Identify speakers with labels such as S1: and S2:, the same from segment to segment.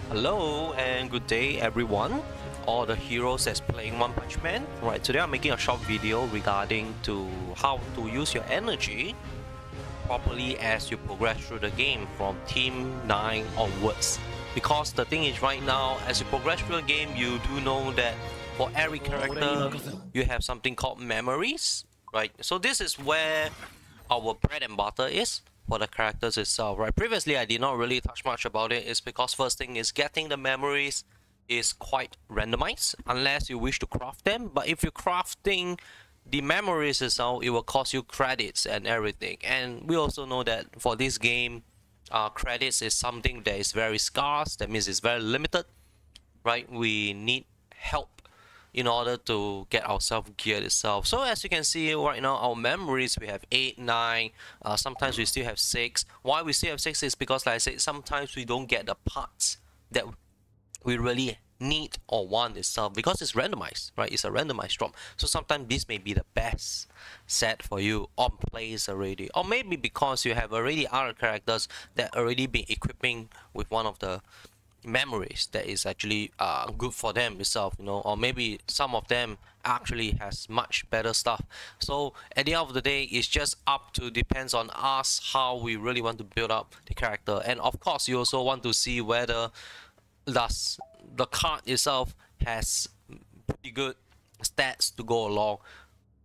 S1: Hello and good day everyone, all the heroes that's playing One Punch Man. Right, today I'm making a short video regarding to how to use your energy properly as you progress through the game from Team 9 onwards. Because the thing is right now, as you progress through the game, you do know that for every character, you have something called memories, right? So this is where our bread and butter is for the characters itself, right? Previously, I did not really touch much about it. It's because first thing is getting the memories is quite randomized unless you wish to craft them. But if you're crafting the memories itself, it will cost you credits and everything. And we also know that for this game, credits is something that is very scarce. That means it's very limited, right? We need help in order to get ourselves geared itself. So as you can see right now, our memories, we have 8, 9, sometimes we still have 6. Why we still have 6 is because, like I said, sometimes we don't get the parts that we really need or want itself, because it's randomized, right? It's a randomized drop. So sometimes this may be the best set for you on place already, or maybe because you have already other characters that already been equipping with one of the memories that is actually good for them itself, you know, or maybe some of them actually has much better stuff. So at the end of the day, it's just up to depends on us how we really want to build up the character. And of course, you also want to see whether does the card itself has pretty good stats to go along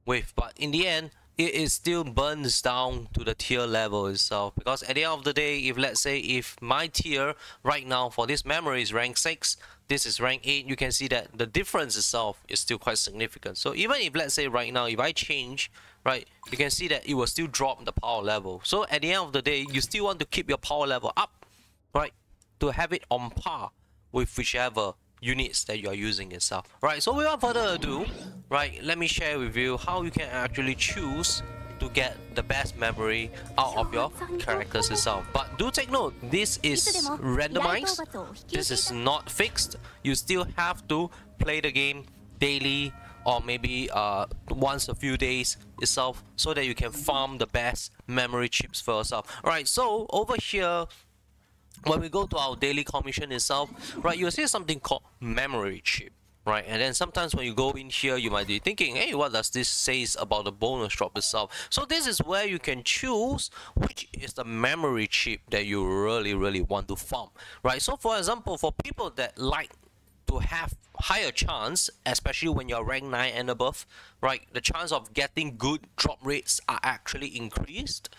S1: with. But in the end, it still burns down to the tier level itself, because at the end of the day, if let's say if my tier right now for this memory is rank 6, this is rank 8, you can see that the difference itself is still quite significant. So even if let's say right now if I change, right, you can see that it will still drop the power level. So at the end of the day, you still want to keep your power level up, right, to have it on par with whichever units that you are using itself. Right, so without further ado, right, let me share with you how you can actually choose to get the best memory out of your characters itself. But do take note, this is randomized, this is not fixed. You still have to play the game daily or maybe once a few days itself, so that you can farm the best memory chips for yourself. Alright, so over here, when we go to our daily commission itself, right, you'll see something called memory chip, right? And then sometimes when you go in here, you might be thinking, hey, what does this say about the bonus drop itself? So this is where you can choose which is the memory chip that you really want to farm, right? So for example, for people that like to have higher chance, especially when you're rank 9 and above, right, the chance of getting good drop rates are actually increased,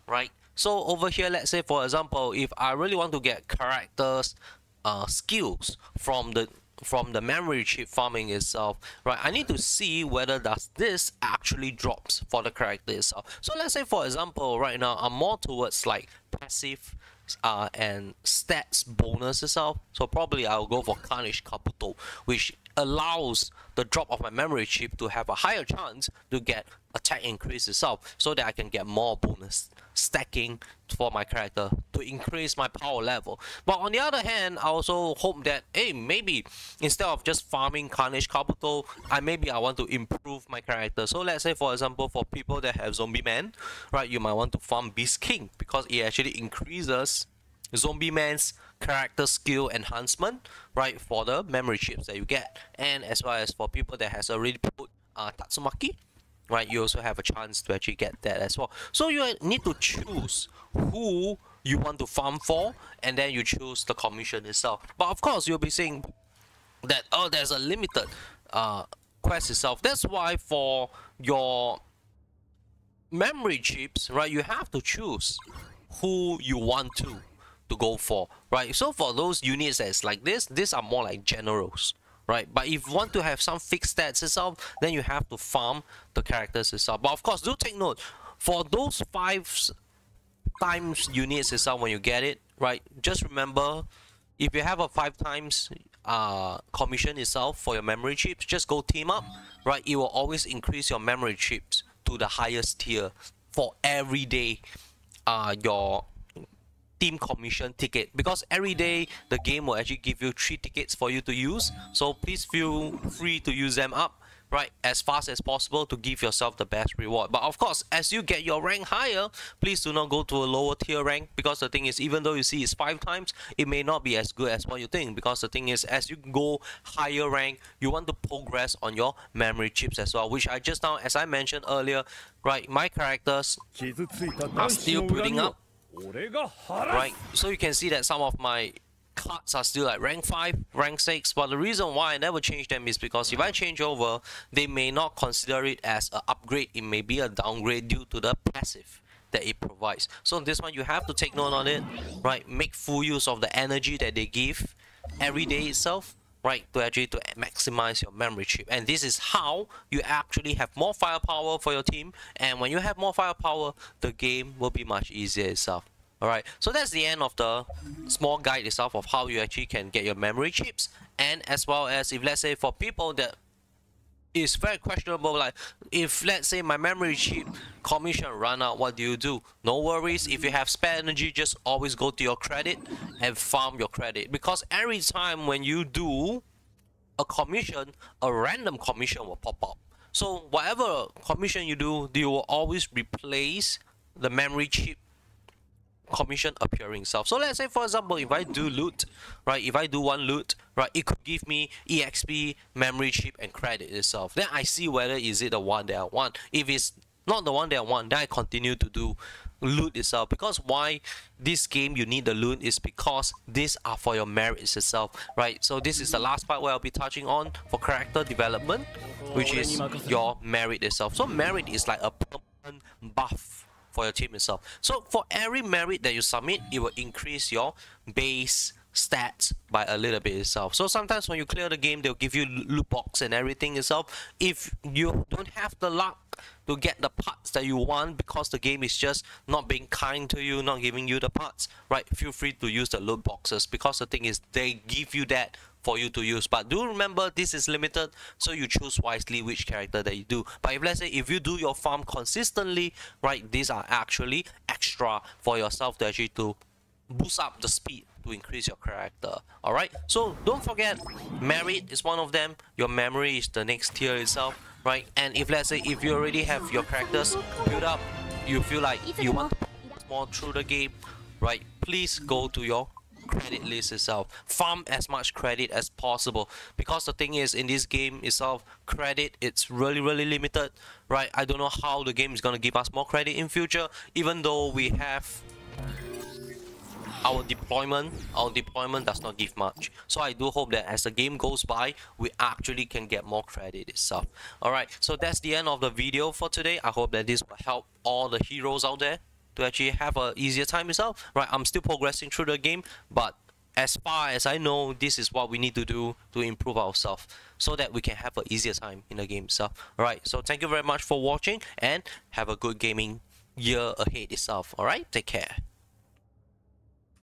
S1: right? So over here, let's say for example, if I really want to get characters skills from the memory chip farming itself, right, I need to see whether does this actually drops for the character itself. So let's say for example, right now I'm more towards like passive and stats bonus itself. So probably I'll go for Carnage Kabuto, which allows the drop of my memory chip to have a higher chance to get attack increase itself, so that I can get more bonus stacking for my character to increase my power level. But on the other hand, I also hope that, hey, maybe instead of just farming Carnage Kabuto, I want to improve my character. So let's say for example, for people that have Zombie Man, right, you might want to farm Beast King, because it actually increases Zombie Man's character skill enhancement, right, for the memory chips that you get. And as well as for people that has already put Tatsumaki, right, you also have a chance to actually get that as well. So you need to choose who you want to farm for, and then you choose the commission itself. But of course, you'll be saying that, oh, there's a limited quest itself. That's why for your memory chips, right, you have to choose who you want to go for, right? So for those units that's like this, these are more like generals, right? But if you want to have some fixed stats itself, then you have to farm the characters itself. But of course, do take note, for those 5 times units itself, when you get it, right, just remember, if you have a 5 times commission itself for your memory chips, just go team up, right? It will always increase your memory chips to the highest tier for every day your team commission ticket, because every day the game will actually give you 3 tickets for you to use. So please feel free to use them up, right, as fast as possible to give yourself the best reward. But of course, as you get your rank higher, please do not go to a lower tier rank, because the thing is, even though you see it's 5 times, it may not be as good as what you think, because the thing is, as you go higher rank, you want to progress on your memory chips as well, which I just now, as I mentioned earlier, right, my characters are still building up, right? So you can see that some of my cards are still like rank 5, rank 6, but the reason why I never change them is because if I change over, they may not consider it as an upgrade, it may be a downgrade due to the passive that it provides. So this one you have to take note on it, right? Make full use of the energy that they give every day itself, right, to actually to maximize your memory chip. And this is how you actually have more firepower for your team, and when you have more firepower, the game will be much easier itself. Alright, so that's the end of the small guide itself of how you actually can get your memory chips, and as well as if let's say for people that is very questionable, like if let's say my memory chip commission run out, what do? No worries, if you have spare energy, just always go to your credit and farm your credit, because every time when you do a commission, a random commission will pop up. So whatever commission you do, they will always replace the memory chip commission appearing itself. So let's say for example, if I do loot, right, if I do one loot, right, it could give me EXP, memory chip and credit itself. Then I see whether is it the one that I want. If it's not the one that I want, then I continue to do loot itself. Because why this game you need the loot is because these are for your merits itself, right? So this is the last part where I'll be touching on for character development, which is your merit itself. So merit is like a permanent buff for your team itself. So for every merit that you submit, it will increase your base stats by a little bit itself. So sometimes when you clear the game, they'll give you loot box and everything itself. If you don't have the luck to get the parts that you want because the game is just not being kind to you, not giving you the parts, right, feel free to use the loot boxes, because the thing is they give you that for you to use. But do remember, this is limited, so you choose wisely which character that you do. But if let's say if you do your farm consistently, right, these are actually extra for yourself to actually to boost up the speed to increase your character. Alright, so don't forget, merit is one of them, your memory is the next tier itself, right? And if let's say if you already have your characters built up, you feel like you want to progress more through the game, right, please go to your credit list itself. Farm as much credit as possible, because the thing is, in this game itself, credit, it's really limited, right? I don't know how the game is going to give us more credit in future, even though we have our deployment does not give much. So I do hope that as the game goes by, we actually can get more credit itself. Alright, so that's the end of the video for today. I hope that this will help all the heroes out there to actually have a easier time itself. Right, I'm still progressing through the game, but as far as I know, this is what we need to do to improve ourselves so that we can have an easier time in the game itself. Alright, so thank you very much for watching, and have a good gaming year ahead itself. Alright, take care.